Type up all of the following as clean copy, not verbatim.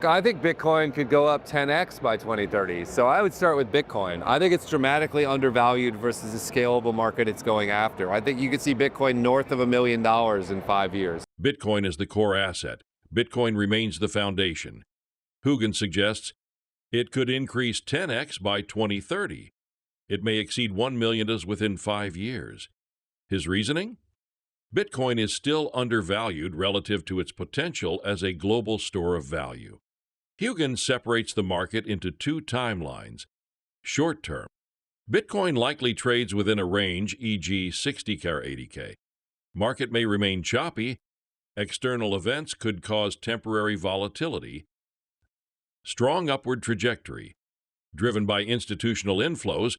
I think Bitcoin could go up 10x by 2030. So I would start with Bitcoin. I think it's dramatically undervalued versus the scalable market it's going after. I think you could see Bitcoin north of $1 million in 5 years. Bitcoin is the core asset. Bitcoin remains the foundation. Hougan suggests it could increase 10x by 2030. It may exceed 1 million within 5 years. His reasoning? Bitcoin is still undervalued relative to its potential as a global store of value. Hougan separates the market into two timelines. Short term, Bitcoin likely trades within a range, e.g. 60K or 80K. Market may remain choppy. External events could cause temporary volatility. Strong upward trajectory, driven by institutional inflows,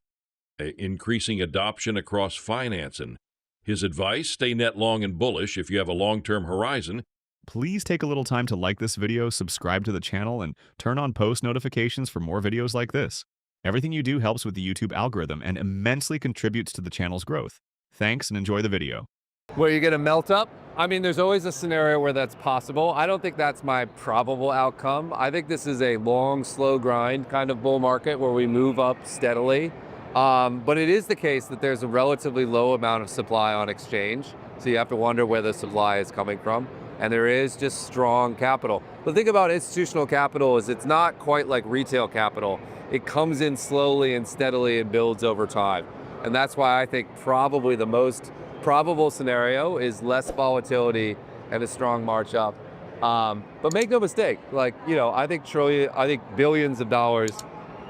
increasing adoption across finance. And his advice, stay net long and bullish if you have a long-term horizon. Please take a little time to like this video, subscribe to the channel, and turn on post notifications for more videos like this. Everything you do helps with the YouTube algorithm and immensely contributes to the channel's growth. Thanks and enjoy the video. Where you're going to melt up? I mean, there's always a scenario where that's possible. I don't think that's my probable outcome. I think this is a long, slow grind kind of bull market where we move up steadily. But it is the case that there's a relatively low amount of supply on exchange. So you have to wonder where the supply is coming from. And there is just strong capital. The thing about institutional capital is it's not quite like retail capital. It comes in slowly and steadily and builds over time. And that's why I think probably the most probable scenario is less volatility and a strong march up. But make no mistake, I think billions of dollars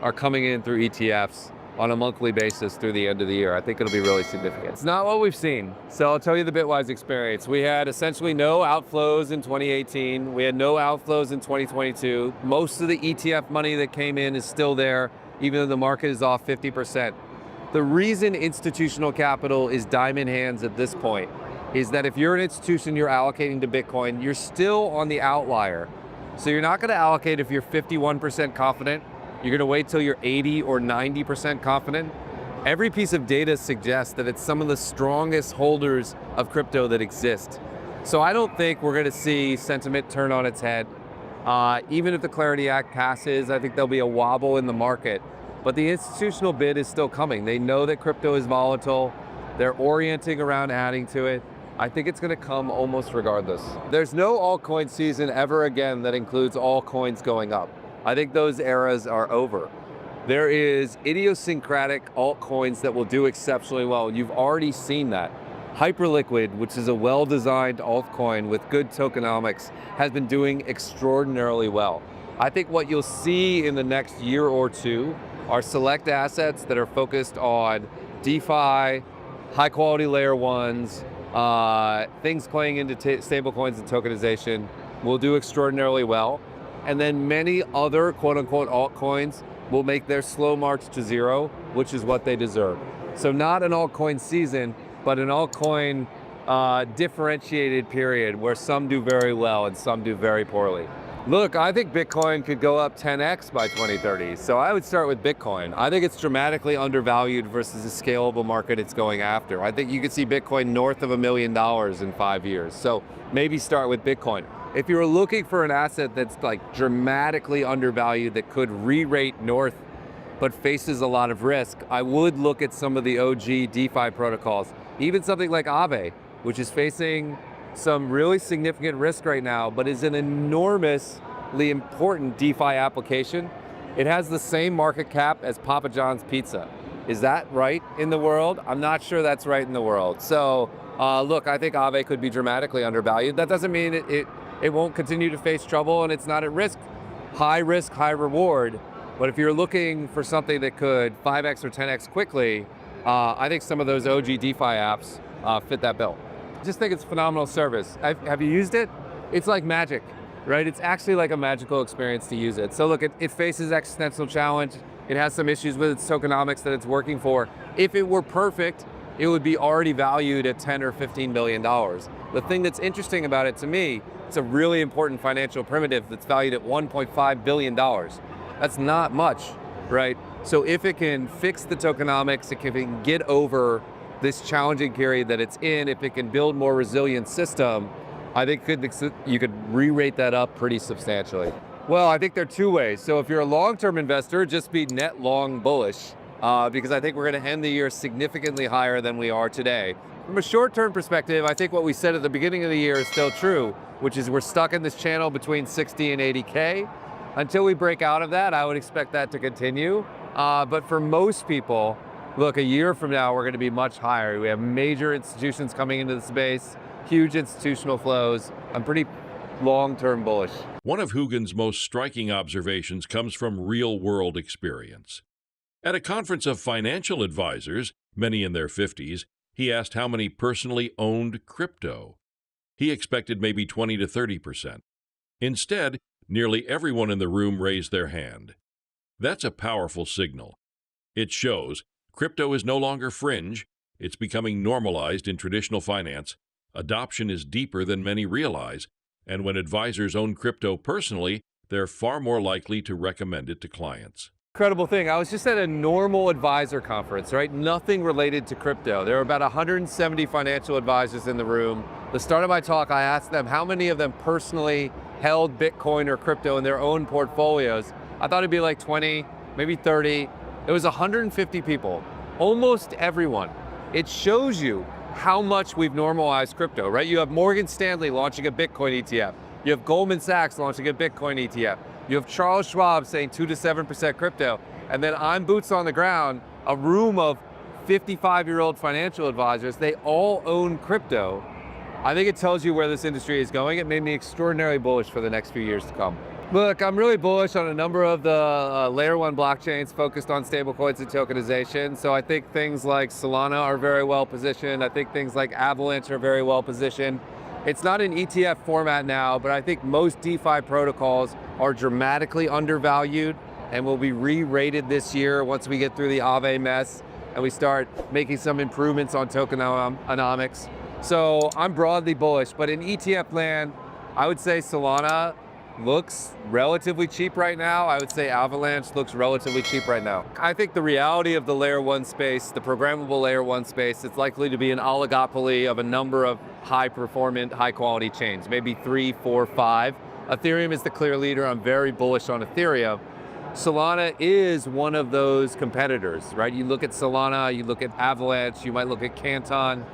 are coming in through ETFs on a monthly basis through the end of the year. I think it'll be really significant. It's not what we've seen. So I'll tell you the Bitwise experience. We had essentially no outflows in 2018. We had no outflows in 2022. Most of the ETF money that came in is still there, even though the market is off 50%. The reason institutional capital is diamond hands at this point is that if you're an institution, you're allocating to Bitcoin, you're still on the outlier. So you're not gonna allocate if you're 51% confident. You're gonna wait till you're 80 or 90% confident. Every piece of data suggests that it's some of the strongest holders of crypto that exist. So I don't think we're gonna see sentiment turn on its head. Even if the Clarity Act passes, I think there'll be a wobble in the market. But the institutional bid is still coming. They know that crypto is volatile. They're orienting around adding to it. I think it's gonna come almost regardless. There's no altcoin season ever again that includes all coins going up. I think those eras are over. There is idiosyncratic altcoins that will do exceptionally well. You've already seen that. Hyperliquid, which is a well-designed altcoin with good tokenomics, has been doing extraordinarily well. I think what you'll see in the next year or two are select assets that are focused on DeFi, high-quality layer ones, things playing into stablecoins and tokenization will do extraordinarily well. And then many other quote-unquote altcoins will make their slow march to zero, which is what they deserve. So not an altcoin season, but an altcoin differentiated period where some do very well and some do very poorly. Look, I think Bitcoin could go up 10x by 2030. So I would start with Bitcoin. I think it's dramatically undervalued versus the scalable market it's going after. I think you could see Bitcoin north of $1 million in 5 years. So maybe start with Bitcoin. If you're looking for an asset that's like dramatically undervalued that could re-rate north but faces a lot of risk, I would look at some of the OG DeFi protocols. Even something like Aave, which is facing some really significant risk right now, but is an enormously important DeFi application. It has the same market cap as Papa John's Pizza. Is that right in the world? I'm not sure that's right in the world. So look, I think Aave could be dramatically undervalued. That doesn't mean it won't continue to face trouble and it's not at risk. High risk, high reward. But if you're looking for something that could 5x or 10x quickly, I think some of those OG DeFi apps fit that bill. Just think it's a phenomenal service. Have you used it? It's like magic, right? It's actually like a magical experience to use it. So look, it faces existential challenge. It has some issues with its tokenomics that it's working for. If it were perfect, it would be already valued at 10 or $15 billion. The thing that's interesting about it to me, it's a really important financial primitive that's valued at $1.5 billion. That's not much, right? So if it can fix the tokenomics, if it can get over this challenging period that it's in, if it can build more resilient system, I think you could re-rate that up pretty substantially. Well, I think there are two ways. So if you're a long-term investor, just be net long bullish, because I think we're going to end the year significantly higher than we are today. From a short-term perspective, I think what we said at the beginning of the year is still true, which is we're stuck in this channel between 60 and 80K. Until we break out of that, I would expect that to continue. But for most people, look, a year from now, we're going to be much higher. We have major institutions coming into the space, huge institutional flows. I'm pretty long-term bullish. One of Hougan's most striking observations comes from real-world experience. At a conference of financial advisors, many in their 50s, he asked how many personally owned crypto. He expected maybe 20 to 30%. Instead, nearly everyone in the room raised their hand. That's a powerful signal. It shows crypto is no longer fringe, it's becoming normalized in traditional finance, adoption is deeper than many realize, and when advisors own crypto personally, they're far more likely to recommend it to clients. Incredible thing. I was just at a normal advisor conference, right? Nothing related to crypto. There were about 170 financial advisors in the room. The start of my talk, I asked them how many of them personally held Bitcoin or crypto in their own portfolios. I thought it'd be like 20, maybe 30. It was 150 people, almost everyone. It shows you how much we've normalized crypto, right? You have Morgan Stanley launching a Bitcoin ETF. You have Goldman Sachs launching a Bitcoin ETF. You have Charles Schwab saying 2 to 7% crypto. And then I'm boots on the ground, a room of 55-year-old financial advisors, they all own crypto. I think it tells you where this industry is going. It made me extraordinarily bullish for the next few years to come. Look, I'm really bullish on a number of the layer one blockchains focused on stablecoins and tokenization. So I think things like Solana are very well positioned. I think things like Avalanche are very well positioned. It's not an ETF format now, but I think most DeFi protocols are dramatically undervalued and will be re-rated this year once we get through the Aave mess and we start making some improvements on tokenomics. So I'm broadly bullish, but in ETF land, I would say Solana looks relatively cheap right now. I would say Avalanche looks relatively cheap right now. I think the reality of the layer one space, the programmable layer one space, it's likely to be an oligopoly of a number of high performant, high quality chains, maybe 3, 4, 5. Ethereum is the clear leader. I'm very bullish on Ethereum. Solana is one of those competitors, right? You look at Solana, you look at Avalanche, you might look at Canton.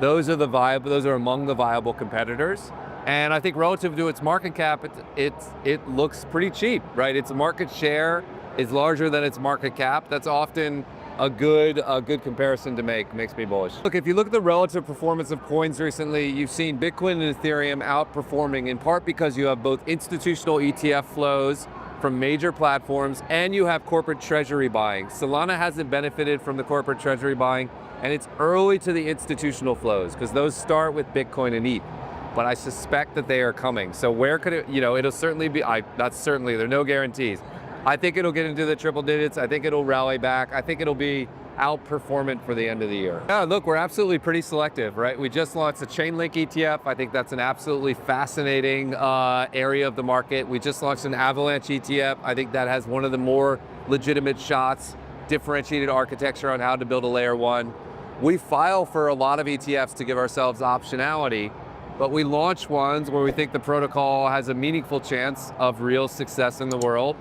Those are among the viable competitors. And I think relative to its market cap, it looks pretty cheap, right? Its market share is larger than its market cap. That's often a good comparison to make. Makes me bullish. Look, if you look at the relative performance of coins recently, you've seen Bitcoin and Ethereum outperforming in part because you have both institutional ETF flows from major platforms and you have corporate treasury buying. Solana hasn't benefited from the corporate treasury buying, and it's early to the institutional flows because those start with Bitcoin and ETH. But I suspect that they are coming. So where could it, it'll certainly be, not certainly, there are no guarantees. I think it'll get into the triple digits. I think it'll rally back. I think it'll be outperformant for the end of the year. Yeah, look, we're absolutely pretty selective, right? We just launched a Chainlink ETF. I think that's an absolutely fascinating area of the market. We just launched an Avalanche ETF. I think that has one of the more legitimate shots, differentiated architecture on how to build a layer one. We file for a lot of ETFs to give ourselves optionality, but we launch ones where we think the protocol has a meaningful chance of real success in the world.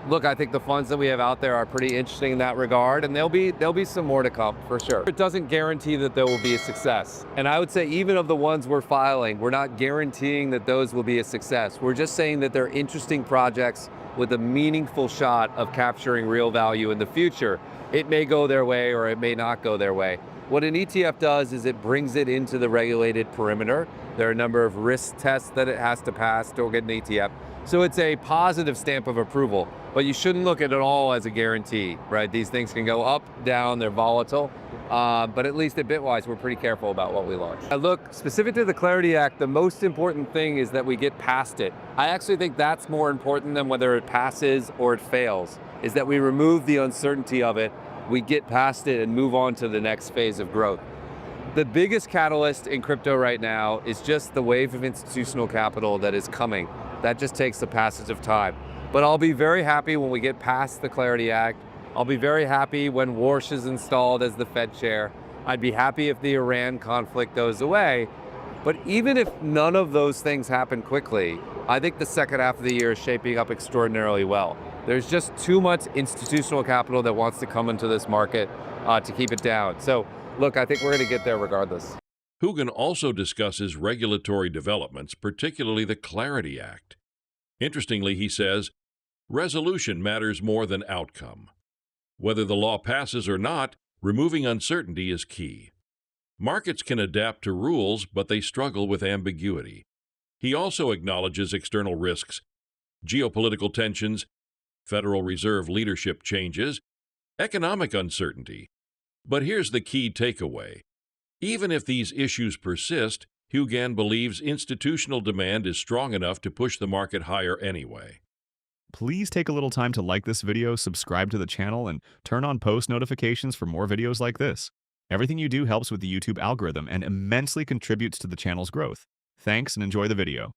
Look, I think the funds that we have out there are pretty interesting in that regard, and there'll be some more to come for sure. It doesn't guarantee that there will be a success. And I would say even of the ones we're filing, we're not guaranteeing that those will be a success. We're just saying that they're interesting projects with a meaningful shot of capturing real value in the future. It may go their way or it may not go their way. What an ETF does is it brings it into the regulated perimeter. There are a number of risk tests that it has to pass to get an ETF. So it's a positive stamp of approval, but you shouldn't look at it all as a guarantee, right? These things can go up, down, they're volatile, but at least at Bitwise, we're pretty careful about what we launch. Look, specific to the Clarity Act, the most important thing is that we get past it. I actually think that's more important than whether it passes or it fails, is that we remove the uncertainty of it, we get past it and move on to the next phase of growth. The biggest catalyst in crypto right now is just the wave of institutional capital that is coming. That just takes the passage of time. But I'll be very happy when we get past the Clarity Act. I'll be very happy when Warsh is installed as the Fed chair. I'd be happy if the Iran conflict goes away. But even if none of those things happen quickly, I think the second half of the year is shaping up extraordinarily well. There's just too much institutional capital that wants to come into this market to keep it down. So look, I think we're going to get there regardless. Hougan also discusses regulatory developments, particularly the Clarity Act. Interestingly, he says, resolution matters more than outcome. Whether the law passes or not, removing uncertainty is key. Markets can adapt to rules, but they struggle with ambiguity. He also acknowledges external risks, geopolitical tensions, Federal Reserve leadership changes, economic uncertainty. But here's the key takeaway. Even if these issues persist, Hougan believes institutional demand is strong enough to push the market higher anyway. Please take a little time to like this video, subscribe to the channel, and turn on post notifications for more videos like this. Everything you do helps with the YouTube algorithm and immensely contributes to the channel's growth. Thanks and enjoy the video.